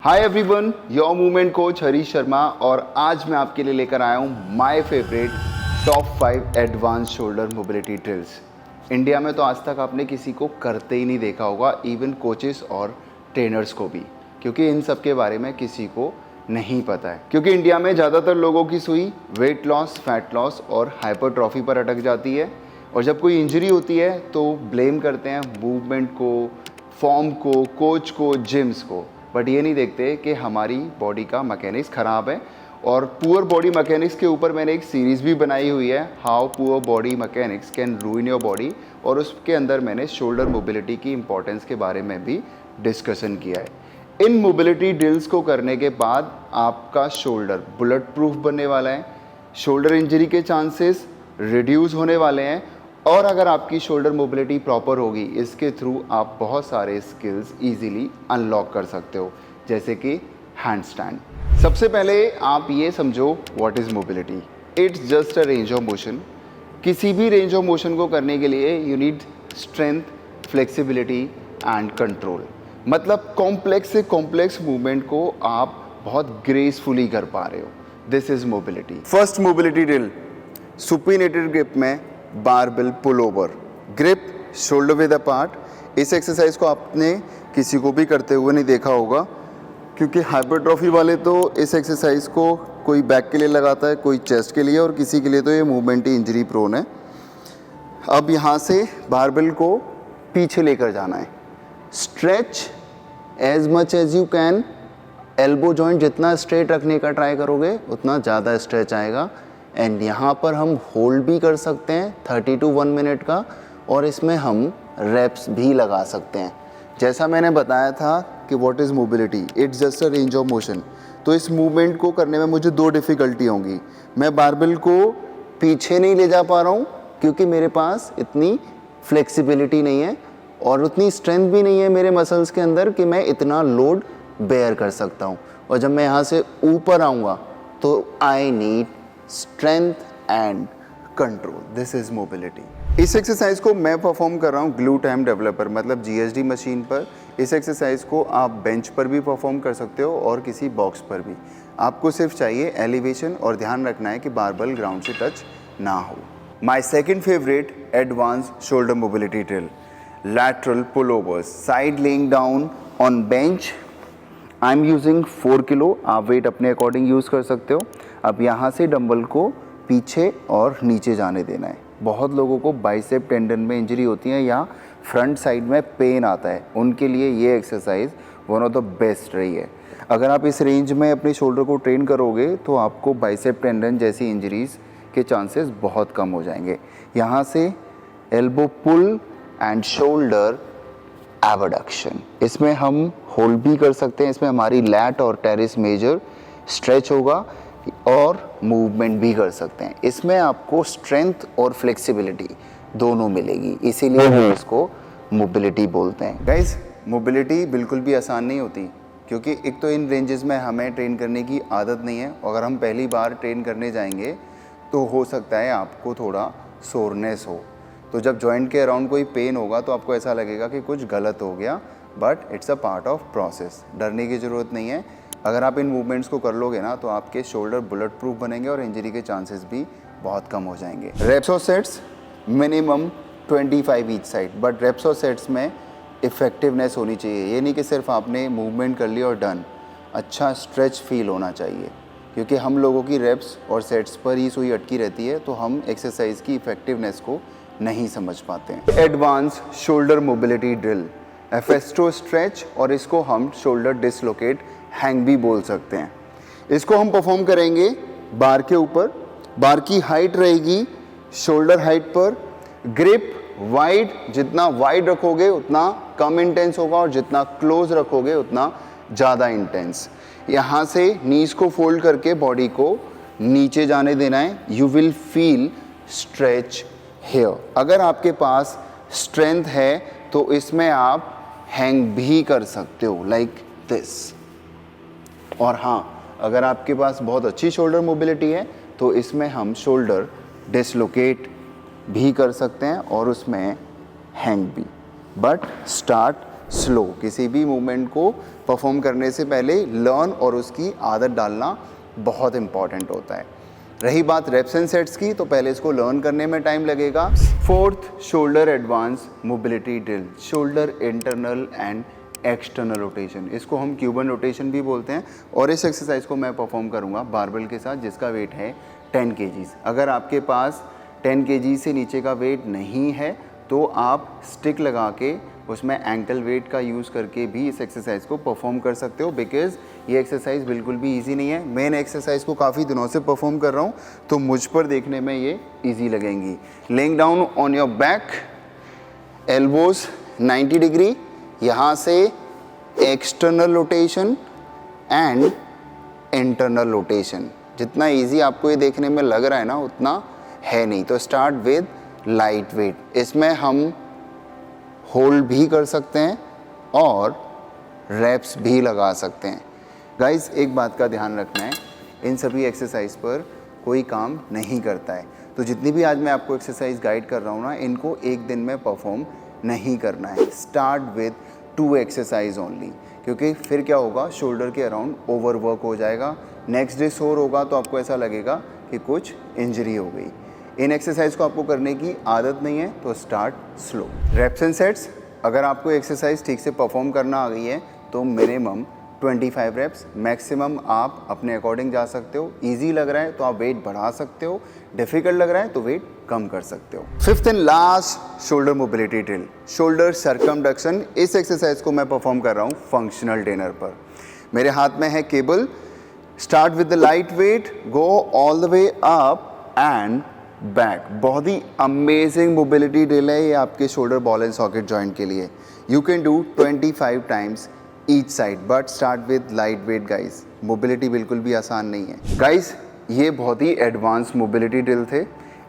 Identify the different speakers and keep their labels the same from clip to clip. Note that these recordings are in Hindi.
Speaker 1: Hi everyone, your movement coach Harish Sharma और आज मैं आपके लिए लेकर आया हूँ my favourite top 5 advance shoulder mobility drills. India में तो आज तक आपने किसी को करते ही नहीं देखा होगा, इवन कोचेस और ट्रेनर्स को भी, क्योंकि इन सब के बारे में किसी को नहीं पता है। क्योंकि इंडिया में ज़्यादातर लोगों की सुई वेट लॉस, फैट लॉस और हाइपरट्रॉफी पर अटक जाती है और जब कोई इंजरी होती है तो ब्लेम करते हैं मूवमेंट को, फॉर्म को, कोच को, जिम्स को, बट ये नहीं देखते कि हमारी बॉडी का मैकेनिक्स ख़राब है। और पुअर बॉडी मैकेनिक्स के ऊपर मैंने एक सीरीज़ भी बनाई हुई है, how poor body mechanics can रूइन your body, और उसके अंदर मैंने शोल्डर मोबिलिटी की इंपॉर्टेंस के बारे में भी डिस्कशन किया है। इन मोबिलिटी ड्रिल्स को करने के बाद आपका शोल्डर बुलेट प्रूफ बनने वाला है, शोल्डर इंजरी के चांसेस रिड्यूस होने वाले हैं, और अगर आपकी शोल्डर मोबिलिटी प्रॉपर होगी, इसके थ्रू आप बहुत सारे स्किल्स इजीली अनलॉक कर सकते हो, जैसे कि हैंड स्टैंड। सबसे पहले आप ये समझो what is mobility. It's just a range of motion. किसी भी रेंज ऑफ मोशन को करने के लिए you need strength, flexibility and control. मतलब कॉम्प्लेक्स से कॉम्प्लेक्स मूवमेंट को आप बहुत ग्रेसफुली कर पा रहे हो, this is mobility. First mobility drill, supinated grip में barbell pull over, grip shoulder with apart. इस एक्सरसाइज को आपने किसी को भी करते हुए नहीं देखा होगा, क्योंकि हाइपरट्रॉफी वाले तो इस एक्सरसाइज को कोई बैक के लिए लगाता है, कोई चेस्ट के लिए, और किसी के लिए तो ये मूवमेंट ही इंजरी प्रोन है। अब यहाँ से बारबेल को पीछे लेकर जाना है, stretch as much as you can. Elbow joint जितना स्ट्रेट रखने का ट्राई करोगे उतना ज़्यादा स्ट्रेच आएगा। एंड यहाँ पर हम होल्ड भी कर सकते हैं 30 to 1 मिनट का, और इसमें हम रेप्स भी लगा सकते हैं। जैसा मैंने बताया था कि what is mobility, it's just a range of motion. तो इस मूवमेंट को करने में मुझे दो डिफ़िकल्टी होंगी। मैं बारबेल को पीछे नहीं ले जा पा रहा हूँ क्योंकि मेरे पास इतनी फ्लेक्सिबिलिटी नहीं है और उतनी स्ट्रेंथ भी नहीं है मेरे मसल्स के अंदर कि मैं इतना लोड बेयर कर सकता हूँ। और जब मैं यहाँ से ऊपर आऊँगा तो I need strength and control, this is mobility. इस एक्सरसाइज को मैं परफॉर्म कर रहा हूँ ग्लूटाइम डेवलपर, मतलब जीएसडी मशीन पर। इस एक्सरसाइज को आप बेंच पर भी परफॉर्म कर सकते हो और किसी बॉक्स पर भी। आपको सिर्फ चाहिए एलिवेशन और ध्यान रखना है कि बारबेल ग्राउंड से टच ना हो। My second favourite advance shoulder mobility drill, lateral pull overs, side laying down on bench. I am using 4 kilo, आप वेट अपने अकॉर्डिंग यूज़ कर सकते हो। अब यहाँ से डंबल को पीछे और नीचे जाने देना है। बहुत लोगों को बाइसेप टेंडन में इंजरी होती है या फ्रंट साइड में पेन आता है, उनके लिए ये exercise one of the best रही है। अगर आप इस रेंज में अपने शोल्डर को ट्रेन करोगे तो आपको बाइसेप टेंडन जैसी इंजरीज़ के चांसेस बहुत कम हो जाएंगे। यहाँ से elbow pull and shoulder abduction, इसमें हम होल्ड भी कर सकते हैं। इसमें हमारी लैट और टेरिस मेजर स्ट्रेच होगा और मूवमेंट भी कर सकते हैं। इसमें आपको स्ट्रेंथ और फ्लेक्सिबिलिटी दोनों मिलेगी, इसीलिए हम इसको मोबिलिटी बोलते हैं। गाइस, मोबिलिटी बिल्कुल भी आसान नहीं होती, क्योंकि एक तो इन रेंजेस में हमें ट्रेन करने की आदत नहीं है। अगर हम पहली बार ट्रेन करने जाएंगे तो हो सकता है आपको थोड़ा सोरनेस हो, तो जब जॉइंट के अराउंड कोई पेन होगा तो आपको ऐसा लगेगा कि कुछ गलत हो गया, but it's a part of process. डरने की ज़रूरत नहीं है। अगर आप इन मूवमेंट्स को कर लोगे ना तो आपके शोल्डर बुलेट प्रूफ बनेंगे और इंजरी के चांसेस भी बहुत कम हो जाएंगे। रेप्स और sets minimum 25 each side, but reps और सेट्स में इफेक्टिवनेस होनी चाहिए। ये नहीं कि सिर्फ आपने मूवमेंट कर ली और डन, अच्छा स्ट्रेच फील होना चाहिए, क्योंकि हम लोगों की रेप्स और सेट्स पर ही सुई अटकी रहती है, तो हम एक्सरसाइज की इफेक्टिवनेस को नहीं समझ पाते हैं। एडवांस शोल्डर मोबिलिटी ड्रिल, एफेस्टो स्ट्रेच, और इसको हम शोल्डर डिसलोकेट हैंग भी बोल सकते हैं। इसको हम परफॉर्म करेंगे बार के ऊपर। बार की हाइट रहेगी शोल्डर हाइट पर। ग्रिप वाइड, जितना वाइड रखोगे उतना कम इंटेंस होगा और जितना क्लोज रखोगे उतना ज़्यादा इंटेंस। यहाँ से नीज को फोल्ड करके बॉडी को नीचे जाने देना है। You will feel stretch here. अगर आपके पास स्ट्रेंथ है तो इसमें आप हैंग भी कर सकते हो, लाइक दिस। और हाँ, अगर आपके पास बहुत अच्छी शोल्डर मोबिलिटी है तो इसमें हम शोल्डर डिसलोकेट भी कर सकते हैं और उसमें हैंग भी। But start slow. किसी भी मूवमेंट को परफॉर्म करने से पहले लर्न और उसकी आदत डालना बहुत इंपॉर्टेंट होता है। रही बात रेप्स एंड सेट्स की, तो पहले इसको लर्न करने में टाइम लगेगा। Fourth, shoulder advance mobility drill, shoulder internal and external rotation, इसको हम क्यूबन रोटेशन भी बोलते हैं। और इस एक्सरसाइज को मैं परफॉर्म करूंगा बारबेल के साथ, जिसका वेट है 10 kgs। अगर आपके पास 10 kg से नीचे का वेट नहीं है तो आप स्टिक लगा के उसमें एंकल वेट का यूज़ करके भी इस एक्सरसाइज को परफॉर्म कर सकते हो, बिकॉज़ ये एक्सरसाइज बिल्कुल भी इजी नहीं है। मैं इन एक्सरसाइज को काफ़ी दिनों से परफॉर्म कर रहा हूँ, तो मुझ पर देखने में ये इजी लगेंगी। Laying down on your back, elbows 90 degree, यहाँ से external rotation and internal rotation. जितना इजी आपको ये देखने में लग रहा है ना, उतना है नहीं। तो स्टार्ट विद लाइट वेट, इसमें हम होल्ड भी कर सकते हैं और रैप्स भी लगा सकते हैं। गाइस, एक बात का ध्यान रखना है, इन सभी एक्सरसाइज पर कोई काम नहीं करता है। तो जितनी भी आज मैं आपको एक्सरसाइज गाइड कर रहा हूँ ना, इनको एक दिन में परफॉर्म नहीं करना है। स्टार्ट विद 2 एक्सरसाइज ओनली, क्योंकि फिर क्या होगा, शोल्डर के अराउंड ओवर वर्क हो जाएगा। नेक्स्ट डे सोर होगा तो आपको ऐसा लगेगा कि कुछ इंजरी हो गई। इन एक्सरसाइज को आपको करने की आदत नहीं है तो start slow. Reps and sets, अगर आपको एक्सरसाइज ठीक से परफॉर्म करना आ गई है तो मिनिमम 25 रेप्स, मैक्सिमम आप अपने अकॉर्डिंग जा सकते हो। इजी लग रहा है तो आप वेट बढ़ा सकते हो, डिफिकल्ट लग रहा है तो वेट कम कर सकते हो। Fifth and last, shoulder mobility drill, shoulder circumduction. इस एक्सरसाइज को मैं परफॉर्म कर रहा हूँ फंक्शनल ट्रेनर पर। मेरे हाथ में है cable. Start with the light weight, go all the way up and back. बहुत ही अमेजिंग मोबिलिटी ड्रिल है ये आपके shoulder ball and socket joint के लिए। You can do 25 times each side, but start with light weight guys. Mobility बिल्कुल भी आसान नहीं है गाइस। ये बहुत ही एडवांस मोबिलिटी ड्रिल थे।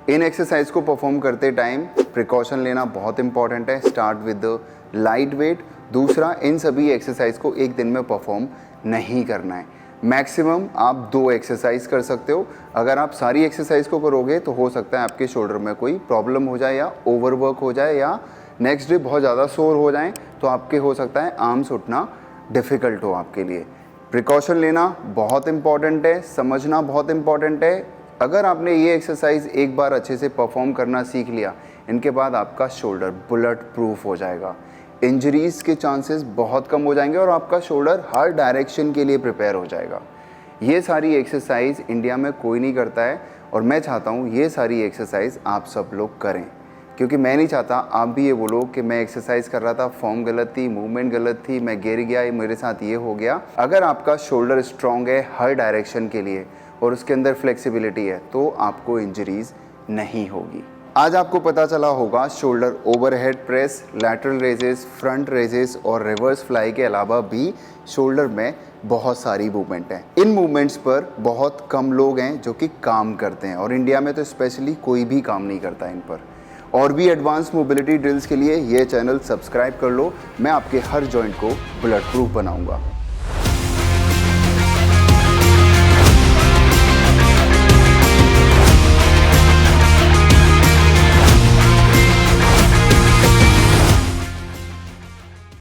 Speaker 1: इन एक्सरसाइज को परफॉर्म करते टाइम प्रिकॉशन लेना बहुत इंपॉर्टेंट है। Start with the light weight. दूसरा, इन सभी एक्सरसाइज को एक दिन में परफॉर्म नहीं करना है। मैक्सिमम आप 2 एक्सरसाइज कर सकते हो। अगर आप सारी एक्सरसाइज को करोगे तो हो सकता है आपके शोल्डर में कोई प्रॉब्लम हो जाए, या ओवरवर्क हो जाए, या नेक्स्ट डे बहुत ज़्यादा सोर हो जाए, तो आपके हो सकता है आर्म्स उठना डिफ़िकल्ट हो आपके लिए। प्रिकॉशन लेना बहुत इंपॉर्टेंट है, समझना बहुत इंपॉर्टेंट है। अगर आपने ये एक्सरसाइज एक बार अच्छे से परफॉर्म करना सीख लिया, इनके बाद आपका शोल्डर बुलेट प्रूफ हो जाएगा। इंजरीज़ के चांसेस बहुत कम हो जाएंगे और आपका शोल्डर हर डायरेक्शन के लिए प्रिपेयर हो जाएगा। ये सारी एक्सरसाइज इंडिया में कोई नहीं करता है, और मैं चाहता हूँ ये सारी एक्सरसाइज आप सब लोग करें, क्योंकि मैं नहीं चाहता आप भी ये बोलो कि मैं एक्सरसाइज कर रहा था, फॉर्म गलत थी, मूवमेंट गलत थी, मैं गिर गया, ये मेरे साथ ये हो गया। अगर आपका शोल्डर स्ट्रॉन्ग है हर डायरेक्शन के लिए और उसके अंदर फ्लेक्सिबिलिटी है, तो आपको इंजरीज नहीं होगी। आज आपको पता चला होगा shoulder overhead press, lateral raises, front raises और रिवर्स फ्लाई के अलावा भी शोल्डर में बहुत सारी मूवमेंट हैं। इन मूवमेंट्स पर बहुत कम लोग हैं जो कि काम करते हैं, और इंडिया में तो स्पेशली कोई भी काम नहीं करता इन पर। और भी एडवांस मोबिलिटी ड्रिल्स के लिए ये चैनल सब्सक्राइब कर लो। मैं आपके हर जॉइंट को बुलेट प्रूफ बनाऊंगा।